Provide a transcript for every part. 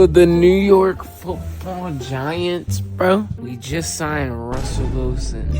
The New York Football Giants, bro. We just signed Russell Wilson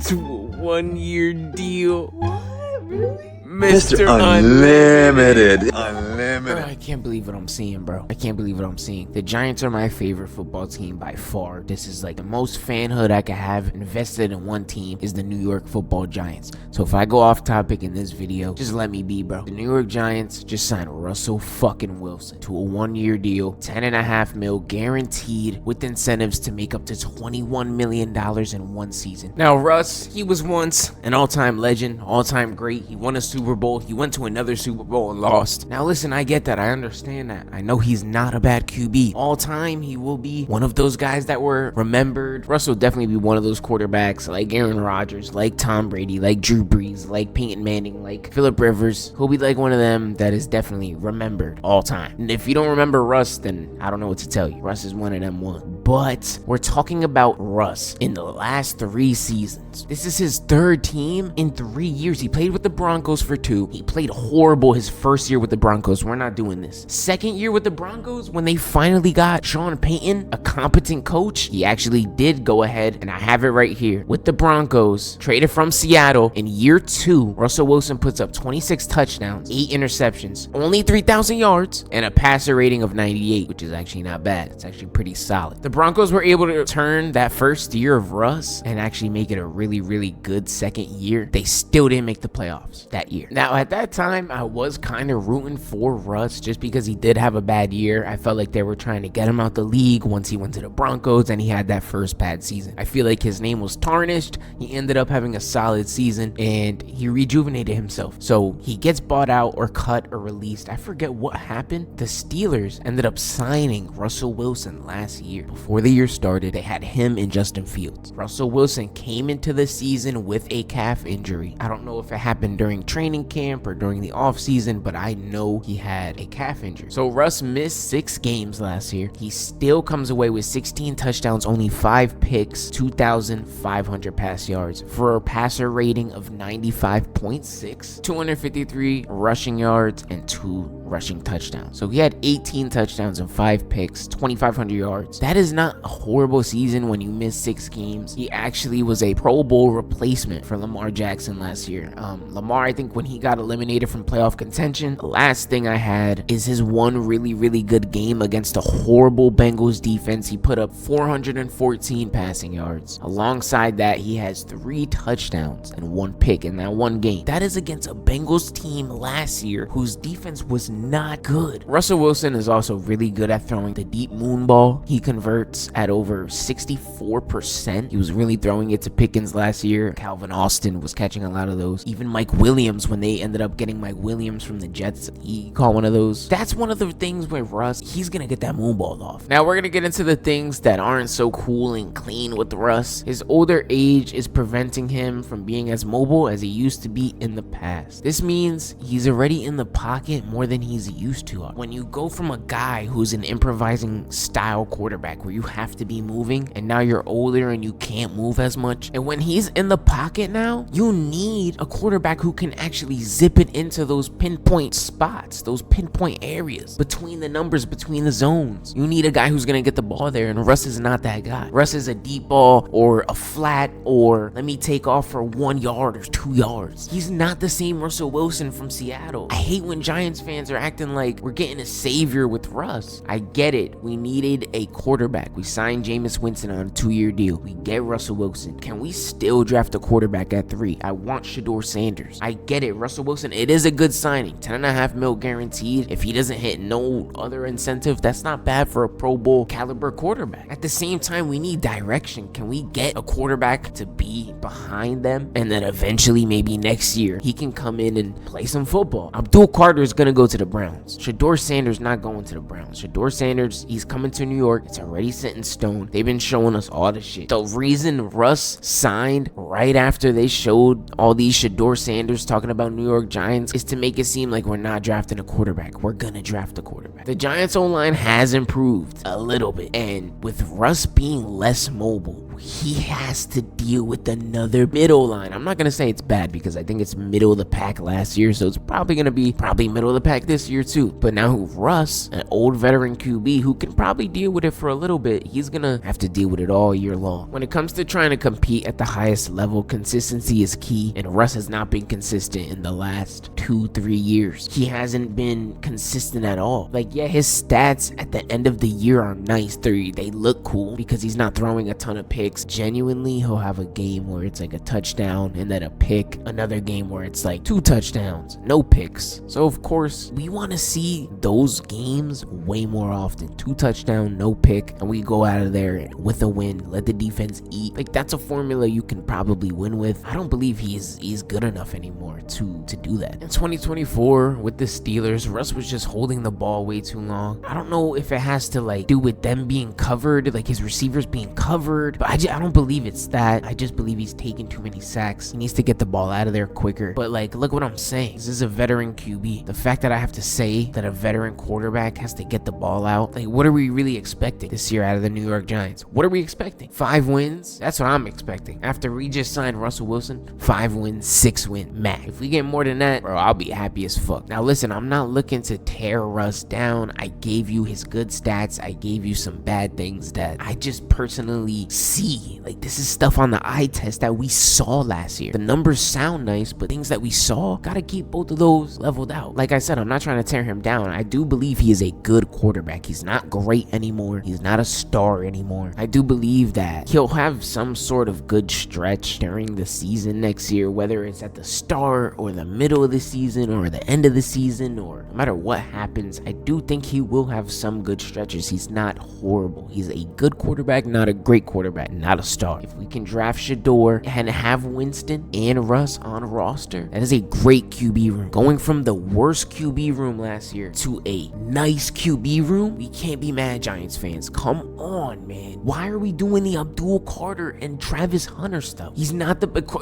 to a 1-year deal. What? Really? Mr. Unlimited. Bro, I can't believe what I'm seeing, bro. I can't believe what I'm seeing. The Giants are my favorite football team by far. This is like the most fanhood I could have invested in one team is the New York Football Giants. So if I go off topic in this video, just let me be, bro. The New York Giants just signed Russell fucking Wilson to a 1-year deal, $10.5 million guaranteed with incentives to make up to $21 million in one season. Now, Russ, he was once an all-time legend, all-time great. He won a Super Bowl. He went to another Super Bowl and lost. Now, listen, I get that. I understand that. I know he's not a bad QB. All time, he will be one of those guys that were remembered. Russ will definitely be one of those quarterbacks like Aaron Rodgers, like Tom Brady, like Drew Brees, like Peyton Manning, like Phillip Rivers. He'll be like one of them that is definitely remembered all time. And if you don't remember Russ, then I don't know what to tell you. Russ is one of them one. But we're talking about Russ in the last 3 seasons. This is his 3rd team in 3 years. He played with the Broncos for 2. He played horrible his first year with the Broncos. We're not doing this. Second year with the Broncos, when they finally got Sean Payton, a competent coach, he actually did go ahead, and I have it right here, with the Broncos, traded from Seattle. In year 2, Russell Wilson puts up 26 touchdowns, 8 interceptions, only 3,000 yards, and a passer rating of 98, which is actually not bad. It's actually pretty solid. The Broncos were able to turn that first year of Russ and actually make it a really, really good second year. They still didn't make the playoffs that year. Now, at that time, I was kind of rooting for Russ just because he did have a bad year. I felt like they were trying to get him out the league once he went to the Broncos and he had that first bad season. I feel like his name was tarnished. He ended up having a solid season and he rejuvenated himself. So he gets bought out or cut or released. I forget what happened. The Steelers ended up signing Russell Wilson last year. Before the year started, they had him and Justin Fields. Russell Wilson came into the season with a calf injury. I don't know if it happened during training camp or during the offseason, but I know he had a calf injury. So Russ missed 6 games last year. He still comes away with 16 touchdowns, only 5 picks, 2,500 pass yards for a passer rating of 95.6, 253 rushing yards, and 2 rushing touchdowns. So he had 18 touchdowns and 5 picks, 2,500 yards. That is not a horrible season when you miss 6 games. He actually was a Pro Bowl replacement for Lamar Jackson last year. Lamar, I think when he got eliminated from playoff contention, the last thing I had is his one really, really good game against a horrible Bengals defense. He put up 414 passing yards. Alongside that, he has 3 touchdowns and 1 pick in that one game. That is against a Bengals team last year whose defense was not good. Russell Wilson is also really good at throwing the deep moon ball. He converts at over 64%. He was really throwing it to Pickens last year. Calvin Austin was catching a lot of those. Even Mike Williams, when they ended up getting Mike Williams from the Jets, he caught one of those. That's one of the things with Russ. He's gonna get that moon ball off. Now we're gonna get into the things that aren't so cool and clean with Russ. His older age is preventing him from being as mobile as he used to be in the past. This means he's already in the pocket more than he's used to. When you go from a guy who's an improvising style quarterback where you have to be moving, and now you're older and you can't move as much, and when he's in the pocket now, you need a quarterback who can actually zip it into those pinpoint spots, those pinpoint areas between the numbers, between the zones. You need a guy who's gonna get the ball there, and Russ is not that guy. Russ is a deep ball or a flat, or let me take off for 1 yard or 2 yards. He's not the same Russell Wilson from Seattle. I hate when Giants fans are acting like we're getting a savior with Russ. I get it. We needed a quarterback. We signed Jameis Winston on a 2-year deal. We get Russell Wilson. Can we still draft a quarterback at 3? I want Shedeur Sanders. I get it. Russell Wilson, it is a good signing. $10.5 million guaranteed. If he doesn't hit no other incentive, that's not bad for a Pro Bowl caliber quarterback. At the same time, we need direction. Can we get a quarterback to be behind them? And then eventually, maybe next year, he can come in and play some football. Abdul Carter is going to go to the Browns. Shedeur Sanders not going to the Browns. Shedeur Sanders, he's coming to New York. It's already set in stone. They've been showing us all the shit. The reason Russ signed right after they showed all these Shedeur Sanders talking about New York Giants is to make it seem like we're not drafting a quarterback. We're gonna draft a quarterback. The Giants O-line has improved a little bit, and with Russ being less mobile, he has to deal with another middle line. I'm not gonna say it's bad because I think it's middle of the pack last year, so it's probably gonna be middle of the pack this year too. But now Russ, an old veteran QB who can probably deal with it for a little bit, he's gonna have to deal with it all year long. When it comes to trying to compete at the highest level, consistency is key, and Russ has not been consistent in the last 2-3 years. He hasn't been consistent at all. Like, yeah, his stats at the end of the year are nice. They look cool because he's not throwing a ton of picks. Genuinely, he'll have a game where it's like a touchdown and then a pick, another game where it's like 2 touchdowns, no picks. So of course we want to see those games way more often. 2 touchdown, no pick, and we go out of there with a win. Let the defense eat. Like, that's a formula you can probably win with. I don't believe he's good enough anymore to do that. In 2024 with the Steelers, Russ was just holding the ball way too long. I don't know if it has to like do with them being covered, like his receivers being covered, but I don't believe it's that. I just believe he's taking too many sacks. He needs to get the ball out of there quicker. But like, look what I'm saying. This is a veteran QB. The fact that I have to say that a veteran quarterback has to get the ball out, like, what are we really expecting this year out of the New York Giants? What are we expecting? 5 wins? That's what I'm expecting. After we just signed Russell Wilson, 5 wins, 6 wins max. If we get more than that, bro, I'll be happy as fuck. Now listen, I'm not looking to tear Russ down. I gave you his good stats. I gave you some bad things that I just personally see. Like, this is stuff on the eye test that we saw last year. The numbers sound nice, but things that we saw, gotta keep both of those leveled out. Like I said, I'm not trying to tear him down. I do believe he is a good quarterback. He's not great anymore. He's not a star anymore. I do believe that he'll have some sort of good stretch during the season next year, whether it's at the start or the middle of the season or the end of the season, or no matter what happens, I do think he will have some good stretches. He's not horrible. He's a good quarterback, not a great quarterback, not a star. If we can draft Shedeur and have Winston and Russ on roster, that is a great QB room. Going from the worst QB room last year to a nice QB room, we can't be mad, Giants fans. Come on, man. Why are we doing the Abdul Carter and Travis Hunter stuff?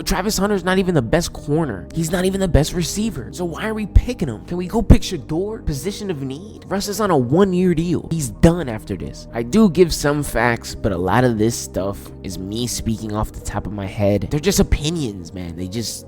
Travis Hunter's not even the best corner. He's not even the best receiver. So why are we picking him? Can we go pick Shedeur? Position of need? Russ is on a 1-year deal. He's done after this. I do give some facts, but a lot of this stuff is me speaking off the top of my head. They're just opinions, man.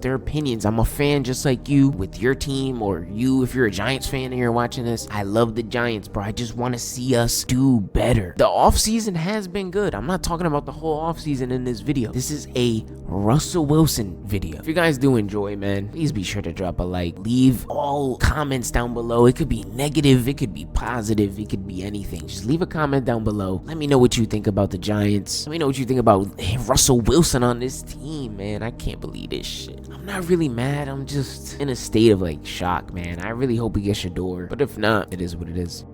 They're opinions. I'm a fan just like you with your team, or you if you're a Giants fan and you're watching this. I love the Giants, bro. I just want to see us do better. The offseason has been good. I'm not talking about the whole offseason in this video. This is a Russell Wilson video. If you guys do enjoy, man, please be sure to drop a like. Leave all comments down below. It could be negative, it could be positive, it could be anything. Just leave a comment down below. Let me know what you think about the Giants. Let me know what you think about Russell Wilson on this team, man. I can't believe this shit. I'm not really mad. I'm just in a state of like shock, man. I really hope we get Shedeur, but if not, it is what it is.